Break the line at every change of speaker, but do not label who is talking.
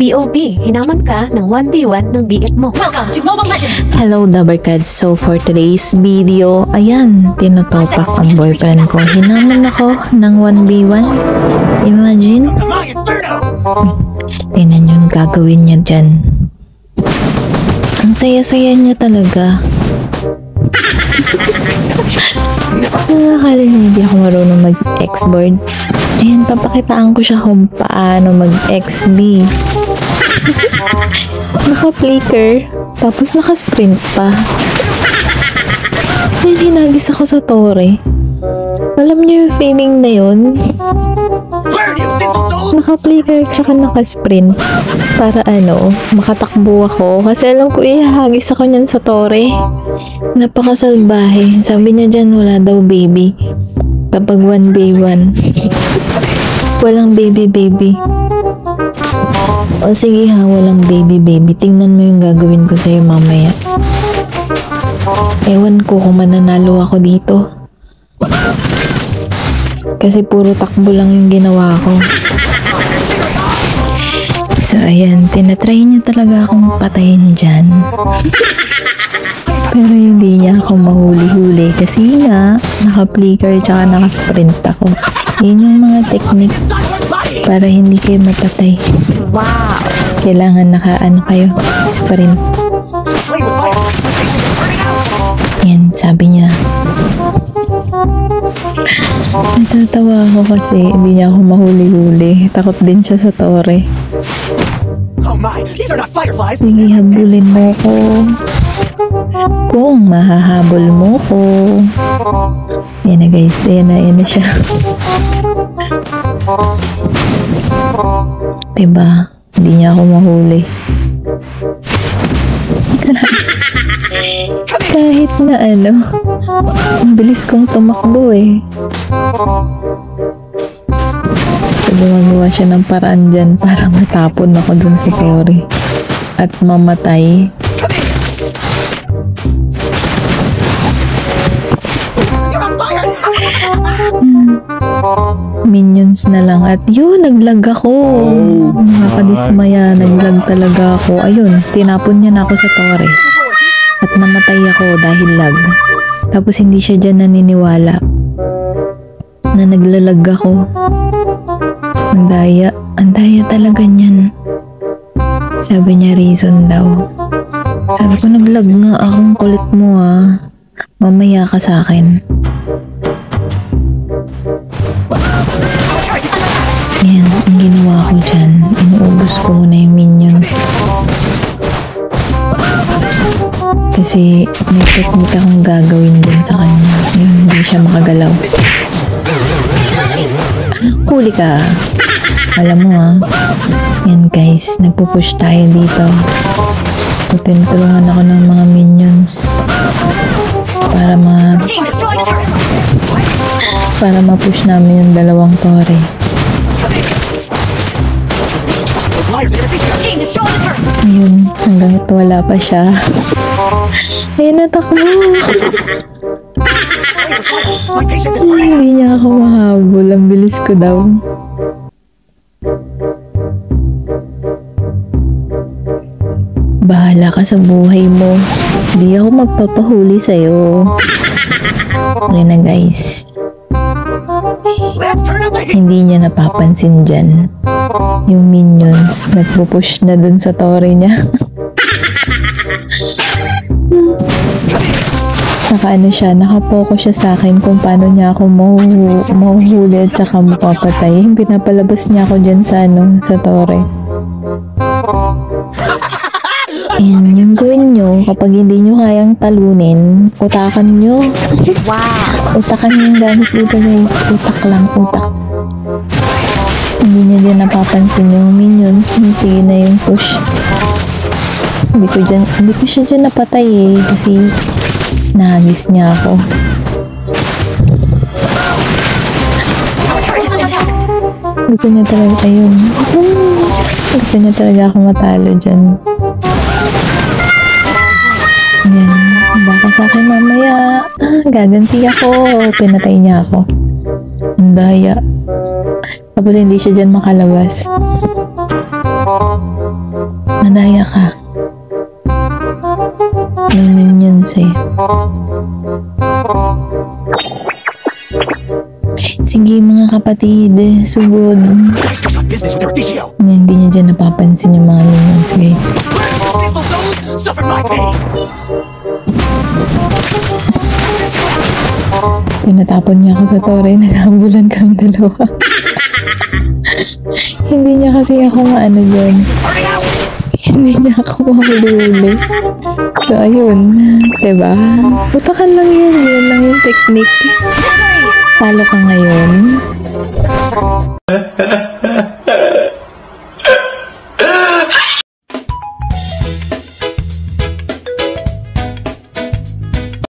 POV, hinaman ka ng 1v1 ng BF mo.
Welcome to Mobile Legends!
Hello Dabbercads, so for today's video, ayan, tinutopak ang boyfriend ko. Hinaman ako ng 1v1. Imagine. Tingnan yung gagawin niya dyan. Ang saya-saya niya talaga. Akala niya hindi ako marunong mag-X-board. Ayan, papakitaan ko siya kung paano mag-XB. Naka-flicker, tapos naka-sprint pa. Ayan, hinagis ako sa tore. Alam niyo yung feeling na yun? Naka-flicker tsaka naka-sprint. Para makatakbo ako. Kasi alam ko ihagis ako niyan sa tore. Napakasalbahe. Sabi niya dyan wala daw baby. Kapag 1v1. Walang baby. O sige ha, walang baby. Tingnan mo yung gagawin ko sa'yo mamaya. Ewan ko kung mananalo ako dito. Kasi puro takbo lang yung ginawa ko. So ayan, tinatry niya talaga akong patayin dyan. Pero hindi niya ako mahuli-huli kasi nga, naka-flicker tsaka naka-sprint ako. Yun yung mga technique para hindi kayo mapatay.
Wow!
Kailangan kayo, sprint. Yan, sabi niya. Natatawa ako kasi hindi niya ako mahuli-huli. Takot din siya sa tore. Sige, habulin mo ko. Kung mahahabol mo ko. Yan na guys, yan na siya. Diba? Hindi niya ako mahuli. Kahit na ang bilis kong tumakbo eh. So, gumagawa siya ng paraan dyan para matapon ako dun sa tore. At mamatay. Minions na lang at yun, naglag ako. Nakakadismaya, naglag talaga ako. Ayun, tinapon niya na ako sa tore. At namatay ako dahil lag. Tapos hindi siya dyan naniniwala na naglalag ako. Ang daya talaga niyan. Sabi niya reason daw. Sabi ko naglag nga akong kulit mo mamaya ka sa akin. Yan, ang ginawa ko dyan. Inuubos ko muna yung minions. Kasi may technique akong gagawin dyan sa kanya. Yung hindi siya makagalaw. Huli ka. Alam mo Yan guys, nagpupush tayo dito. Tutulungan ako ng mga minions. Para ma-push namin yung dalawang tore. Ayun, hanggang ito wala pa siya. Ayun, natakbo. Hindi niya ako mahabol. Ang bilis ko daw. Bahala ka sa buhay mo. Hindi ako magpapahuli sa'yo. Okay na guys. Hindi niya napapansin dyan. Yung minions, nagpupush na dun sa tore niya. Nakapokus siya sa akin kung paano niya ako mahuhuli at saka mapapatay. Pinapalabas niya ako dyan sa tore. Ayan, yung gawin nyo, kapag hindi nyo kayang talunin, utakan nyo. Wow! Utakan nyo yung gamit dito guys. Utak lang, utak. Hindi nyo dyan napapansin yung minions. Sige na yung push. Hindi ko siya dyan napatay kasi nahagis niya ako. Gusto niya talaga yun. Gusto niya talaga ako matalo dyan. Ayan, baka sa akin mamaya. Gaganti ako. Pinatay niya ako. Ang daya. Tapos hindi siya dyan makalabas. Madaya ka. May minions eh. Sige mga kapatid, sugod.
Business with Arditio.
Hindi niya dyan napapansin yung mga minions guys.
Faithful souls suffered my pain.
Tinatapon niya ako sa tore, naghabulan kami dalawa. Hindi niya kasi ako maano dyan. Hindi niya ako mahuli-huli. So ayun, diba? Putakan lang yun lang yung technique. Talo ka ngayon.